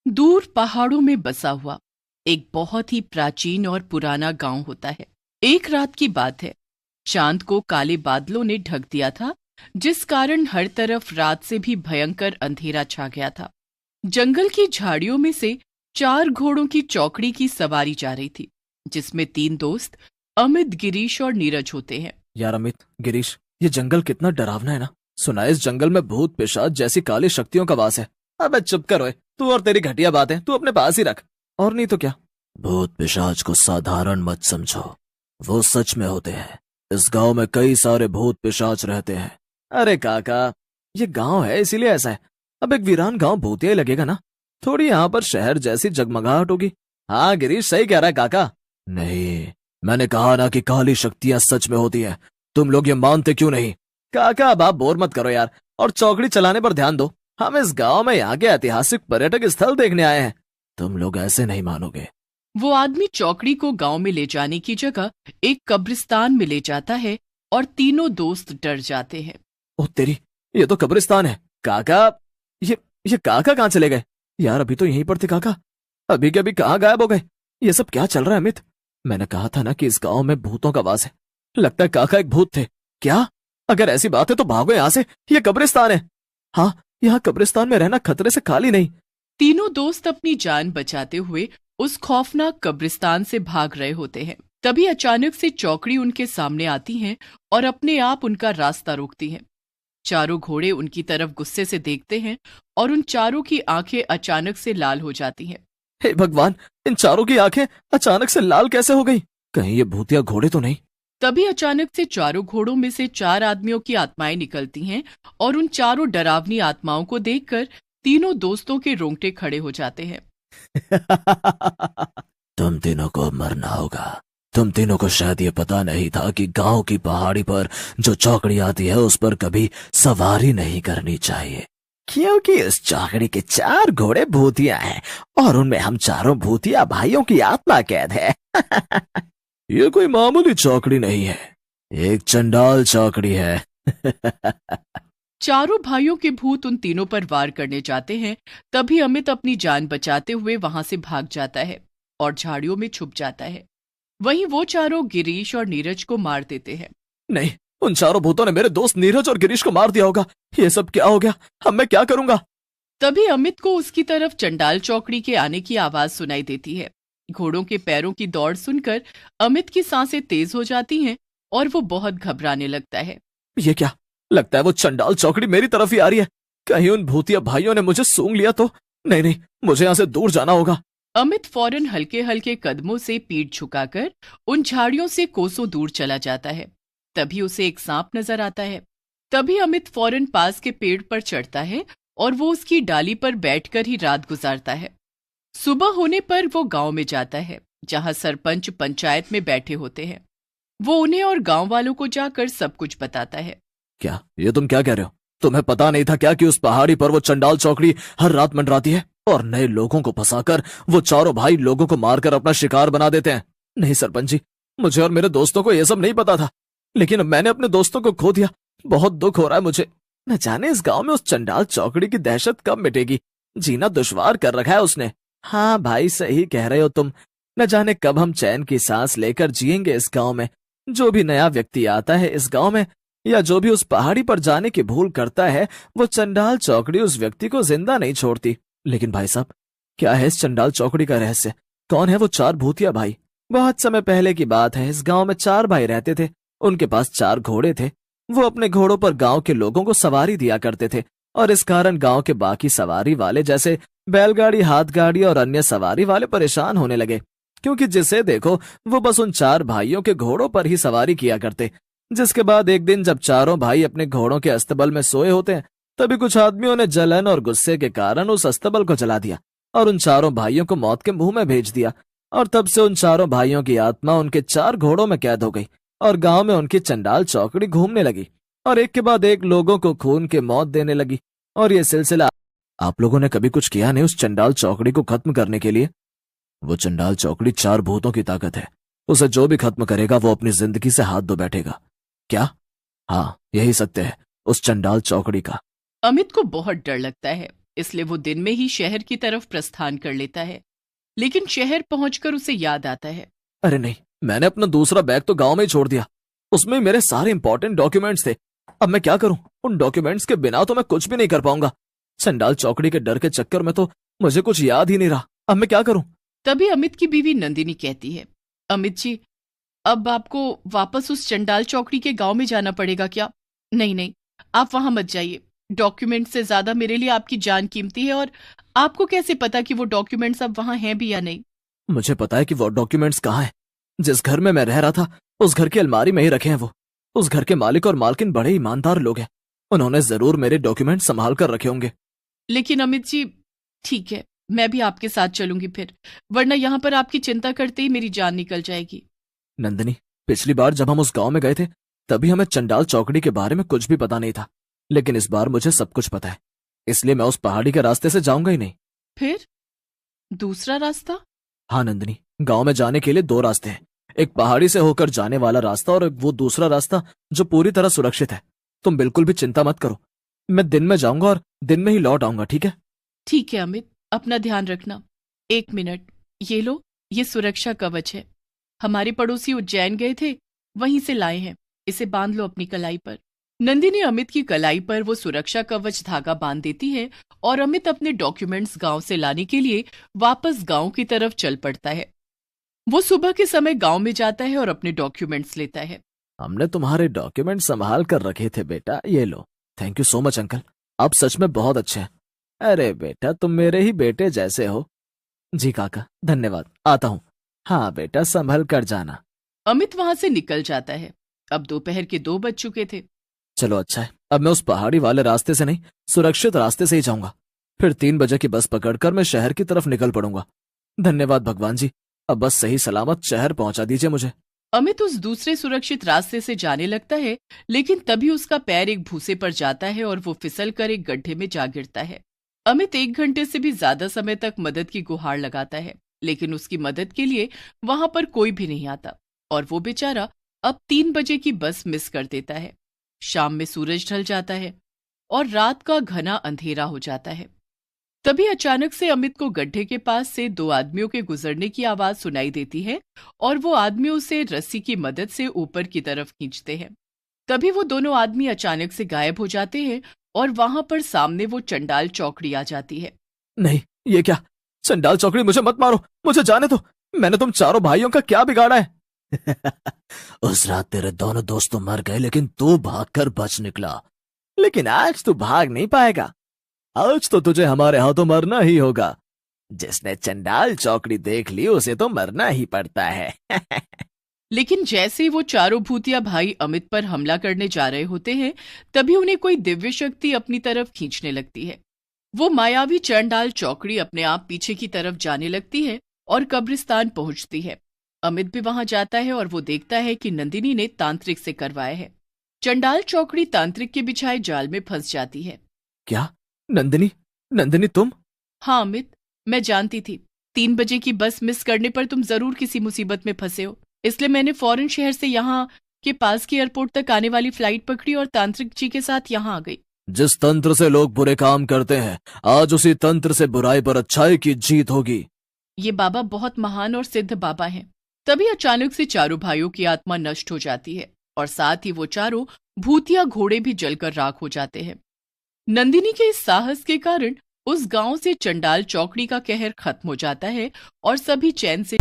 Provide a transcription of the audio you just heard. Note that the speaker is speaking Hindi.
दूर पहाड़ों में बसा हुआ एक बहुत ही प्राचीन और पुराना गांव होता है। एक रात की बात है। चांद को काले बादलों ने ढक दिया था, जिस कारण हर तरफ रात से भी भयंकर अंधेरा छा गया था। जंगल की झाड़ियों में से 4 घोड़ों की चौकड़ी की सवारी जा रही थी, जिसमें 3 दोस्त अमित, गिरीश और नीरज होते हैं। यार अमित, गिरीश, ये जंगल कितना डरावना है ना। सुना है इस जंगल में भूत पिशाच जैसी काली शक्तियों का वास है। अबे चुप कर ओए, तू और तेरी घटिया बातें तू अपने पास ही रख। और नहीं तो क्या। भूत पिशाच को साधारण मत समझो, वो सच में होते हैं। इस गांव में कई सारे भूत पिशाच रहते हैं। अरे काका, ये गांव है इसीलिए ऐसा है। अब एक वीरान गांव भूतिया ही लगेगा ना, थोड़ी यहाँ पर शहर जैसी जगमगाहट होगी। हाँ गिरीश सही कह रहा है काका। नहीं, मैंने कहा ना कि काली शक्तियां सच में होती हैं। तुम लोग ये मानते क्यों नहीं? काका अब आप बोर मत करो यार, और चौकड़ी चलाने पर ध्यान दो। हम इस गांव में यहाँ के ऐतिहासिक पर्यटक स्थल देखने आए हैं। तुम लोग ऐसे नहीं मानोगे। वो आदमी चौकड़ी को गांव में ले जाने की जगह एक कब्रिस्तान में ले जाता है और तीनों दोस्त डर जाते हैं। ओह तेरी, ये तो कब्रिस्तान है। काका, ये काका कहाँ चले गए? यार अभी तो यहीं पर थे काका, अभी के अभी कहाँ गायब हो गए? ये सब क्या चल रहा है अमित? मैंने कहा था ना कि इस गांव में भूतों का वास है। लगता है काका एक भूत थे। क्या? अगर ऐसी बात है तो भागो यहाँ से, ये कब्रिस्तान है। हाँ, यहाँ कब्रिस्तान में रहना खतरे से खाली नहीं। तीनों दोस्त अपनी जान बचाते हुए उस खौफनाक कब्रिस्तान से भाग रहे होते हैं। तभी अचानक से चौकड़ी उनके सामने आती हैं और अपने आप उनका रास्ता रोकती हैं। चारों घोड़े उनकी तरफ गुस्से से देखते हैं और उन चारों की आंखें अचानक से लाल हो जाती हैं। हे भगवान, इन चारों की आंखें अचानक से लाल कैसे हो गई? कहीं ये भूतिया घोड़े तो नहीं? तभी अचानक से चारों घोड़ों में से 4 आदमियों की आत्माएं निकलती हैं और उन चारों डरावनी आत्माओं को देखकर तीनों दोस्तों के रोंगटे खड़े हो जाते हैं। तुम तीनों को मरना होगा। तुम तीनों को शायद ये पता नहीं था कि गांव की पहाड़ी पर जो चौकड़ी आती है उस पर कभी सवारी नहीं करनी चाहिए, क्योंकि इस चौकड़ी के 4 घोड़े भूतिया हैं और उनमें हम चारों भूतिया भाइयों की आत्मा कैद है। ये कोई मामूली चौकड़ी नहीं है, एक चंडाल चौकड़ी है। चारों भाइयों के भूत उन तीनों पर वार करने जाते हैं। तभी अमित अपनी जान बचाते हुए वहां से भाग जाता है और झाड़ियों में छुप जाता है। वहीं वो चारों गिरीश और नीरज को मार देते हैं। नहीं, उन चारों भूतों ने मेरे दोस्त नीरज और गिरीश को मार दिया होगा। ये सब क्या हो गया? अब मैं क्या करूंगा? तभी अमित को उसकी तरफ चंडाल चौकड़ी के आने की आवाज सुनाई देती है। घोड़ों के पैरों की दौड़ सुनकर अमित की सांसें तेज हो जाती हैं और वो बहुत घबराने लगता है। ये क्या? लगता है वो चंडाल चौकड़ी मेरी तरफ ही आ रही है। कहीं उन भूतिया भाइयों ने मुझे सूंघ लिया तो? नहीं नहीं, मुझे यहाँ से दूर जाना होगा। अमित फौरन हल्के हल्के कदमों से पीठ झुकाकर उन झाड़ियों से कोसों दूर चला जाता है। तभी उसे एक सांप नजर आता है। तभी अमित फौरन पास के पेड़ पर चढ़ता है और वो उसकी डाली पर बैठकर ही रात गुजारता है। सुबह होने पर वो गांव में जाता है, जहां सरपंच पंचायत में बैठे होते हैं। वो उन्हें और गांव वालों को जाकर सब कुछ बताता है। क्या ये तुम क्या कह रहे हो? तुम्हें पता नहीं था क्या कि उस पहाड़ी पर वो चंडाल चौकड़ी हर रात मंडराती है और नए लोगों को फंसाकर वो चारों भाई लोगों को मारकर अपना शिकार बना देते हैं? नहीं सरपंच जी, मुझे और मेरे दोस्तों को यह सब नहीं पता था, लेकिन अब मैंने अपने दोस्तों को खो दिया। बहुत दुख हो रहा है मुझे। न जाने इस गांव में उस चंडाल चौकड़ी की दहशत कब मिटेगी। जीना दुश्वार कर रखा है उसने। हाँ भाई, सही कह रहे हो तुम। न जाने कब हम चैन की सांस लेकर जिएंगे इस गांव में। जो भी नया व्यक्ति आता है इस गांव में, या जो भी उस पहाड़ी पर जाने की भूल करता है, वो चंडाल चौकड़ी उस व्यक्ति को जिंदा नहीं छोड़ती। लेकिन भाई साहब, क्या है इस चंडाल चौकड़ी का रहस्य? कौन है वो 4 भूतिया भाई? बहुत समय पहले की बात है। इस गांव में 4 भाई रहते थे। उनके पास 4 घोड़े थे। वो अपने घोड़ों पर गांव के लोगों को सवारी दिया करते थे और इस कारण गांव के बाकी सवारी वाले जैसे बैलगाड़ी, हाथ गाड़ी और अन्य सवारी वाले परेशान होने लगे, क्योंकि जिसे देखो वो बस उन 4 भाइयों के घोड़ों पर ही सवारी किया करते। जिसके बाद एक दिन जब चारों भाई अपने घोड़ों के अस्तबल में सोए होते हैं, तभी कुछ आदमियों ने जलन और गुस्से के कारण उस अस्तबल को जला दिया और उन चारों भाइयों को मौत के मुंह में भेज दिया। और तब से उन चारों भाइयों की आत्मा उनके 4 घोड़ों में कैद हो गई और गांव में उनकी चंडाल चौकड़ी घूमने लगी और एक के बाद एक लोगों को खून के मौत देने लगी। और ये सिलसिला। आप लोगों ने कभी कुछ किया नहीं उस चंडाल चौकड़ी को खत्म करने के लिए? वो चंडाल चौकड़ी 4 भूतों की ताकत है। उसे जो भी खत्म करेगा वो अपनी जिंदगी से हाथ धो बैठेगा। क्या? हाँ, यही सत्य है उस चंडाल चौकड़ी का। अमित को बहुत डर लगता है, इसलिए वो दिन में ही शहर की तरफ प्रस्थान कर लेता है। लेकिन शहर पहुंचकर उसे याद आता है, अरे नहीं, मैंने अपना दूसरा बैग तो गांव में ही छोड़ दिया। उसमें मेरे सारे इंपॉर्टेंट डॉक्यूमेंट्स थे। अब मैं क्या करूं? उन डॉक्यूमेंट्स के बिना तो मैं कुछ भी नहीं कर पाऊंगा। चंडाल चौकड़ी के डर के चक्कर में तो मुझे कुछ याद ही नहीं रहा। अब मैं क्या करूं? तभी अमित की बीवी नंदिनी कहती है, अमित जी, अब आपको वापस उस चंडाल चौकड़ी के गांव में जाना पड़ेगा क्या? नहीं नहीं, आप वहां मत जाइए। डॉक्यूमेंट से ज्यादा मेरे लिए आपकी जान कीमती है, और आपको कैसे पता कि वो डॉक्यूमेंट्स अब वहां हैं भी या नहीं? मुझे पता है कि वो डॉक्यूमेंट्स कहाँ हैं। जिस घर में मैं रह रहा था उस घर की अलमारी में ही रखे हैं वो। उस घर के मालिक और मालकिन बड़े ईमानदार लोग हैं। उन्होंने जरूर मेरे डॉक्यूमेंट संभाल कर रखे होंगे। लेकिन अमित जी, ठीक है, मैं भी आपके साथ चलूंगी फिर, वरना यहाँ पर आपकी चिंता करते ही मेरी जान निकल जाएगी। नंदिनी, पिछली बार जब हम उस गांव में गए थे तभी हमें चंडाल चौकड़ी के बारे में कुछ भी पता नहीं था, लेकिन इस बार मुझे सब कुछ पता है। इसलिए मैं उस पहाड़ी के रास्ते से जाऊंगा ही नहीं। फिर दूसरा रास्ता? हाँ नंदिनी, गांव में जाने के लिए दो रास्ते हैं। एक पहाड़ी से होकर जाने वाला रास्ता और वो दूसरा रास्ता जो पूरी तरह सुरक्षित है। तुम बिल्कुल भी चिंता मत करो, मैं दिन में जाऊंगा और दिन में ही लौट आऊंगा, ठीक है? ठीक है अमित, अपना ध्यान रखना। एक मिनट, ये लो, ये सुरक्षा कवच है। हमारे पड़ोसी उज्जैन गए थे, वहीं से लाए हैं। इसे बांध लो अपनी कलाई पर। नंदिनी अमित की कलाई पर वो सुरक्षा कवच धागा बांध देती है और अमित अपने डॉक्यूमेंट्स गांव से लाने के लिए वापस गांव की तरफ चल पड़ता है। वो सुबह के समय गांव में जाता है और अपने डॉक्यूमेंट्स लेता है। हमने तुम्हारे डॉक्यूमेंट संभाल कर रखे थे बेटा, ये लो। Thank you so much uncle, आप सच में बहुत अच्छे हैं। अरे बेटा, तुम मेरे ही बेटे जैसे हो। जी काका, धन्यवाद, आता हूँ। हाँ बेटा, संभल कर जाना। अमित वहां से निकल जाता है। अब दोपहर के 2 बज चुके थे। चलो अच्छा है, अब मैं उस पहाड़ी वाले रास्ते से नहीं, सुरक्षित रास्ते से ही जाऊंगा। फिर 3 बजे की बस पकड़कर मैं शहर की तरफ निकल पड़ूंगा। धन्यवाद भगवान जी, अब बस सही सलामत शहर पहुंचा दीजिए मुझे। अमित उस दूसरे सुरक्षित रास्ते से जाने लगता है, लेकिन तभी उसका पैर एक भूसे पर जाता है और वो फिसल कर एक गड्ढे में जा गिरता है। अमित 1 घंटे से भी ज्यादा समय तक मदद की गुहार लगाता है, लेकिन उसकी मदद के लिए वहां पर कोई भी नहीं आता और वो बेचारा अब 3 बजे की बस मिस कर देता है। शाम में सूरज ढल जाता है और रात का घना अंधेरा हो जाता है। तभी अचानक से अमित को गड्ढे के पास से 2 आदमियों के गुजरने की आवाज सुनाई देती है और वो आदमी उसे रस्सी की मदद से ऊपर की तरफ खींचते हैं। तभी वो दोनों आदमी अचानक से गायब हो जाते हैं और वहां पर सामने वो चंडाल चौकड़ी आ जाती है। नहीं, ये क्या? चंडाल चौकड़ी, मुझे मत मारो, मुझे जाने दो। मैंने तुम चारों भाइयों का क्या बिगाड़ा है? उस रात तेरे दोनों दोस्त तो मर गए, लेकिन तू भागकर बच निकला। लेकिन आज तू भाग नहीं पाएगा। आज तो तुझे हमारे हाथों मरना ही होगा। जिसने चंडाल चौकड़ी देख ली उसे तो मरना ही पड़ता है। लेकिन जैसे ही वो चारों भूतिया भाई अमित पर हमला करने जा रहे होते हैं, तभी उन्हें कोई दिव्य शक्ति अपनी तरफ खींचने लगती है। वो मायावी चंडाल चौकड़ी अपने आप पीछे की तरफ जाने लगती है और कब्रिस्तान पहुंचती है। अमित भी वहां जाता है और वो देखता है कि नंदिनी ने तांत्रिक से करवाया है। चंडाल चौकड़ी तांत्रिक के बिछाए जाल में फंस जाती है। क्या? नंदिनी? नंदिनी तुम? हाँ अमित, मैं जानती थी 3 बजे की बस मिस करने पर तुम जरूर किसी मुसीबत में फंसे हो, इसलिए मैंने फौरन शहर से यहाँ के पास की एयरपोर्ट तक आने वाली फ्लाइट पकड़ी और तांत्रिक जी के साथ यहाँ आ गई। जिस तंत्र से लोग बुरे काम करते हैं, आज उसी तंत्र से बुराई पर अच्छाई की जीत होगी। ये बाबा बहुत महान और सिद्ध बाबा हैं। तभी अचानक से चारों भाइयों की आत्मा नष्ट हो जाती है और साथ ही वो चारों भूतिया घोड़े भी जलकर राख हो जाते हैं। नंदिनी के इस साहस के कारण उस गांव से चंडाल चौकड़ी का कहर खत्म हो जाता है और सभी चैन से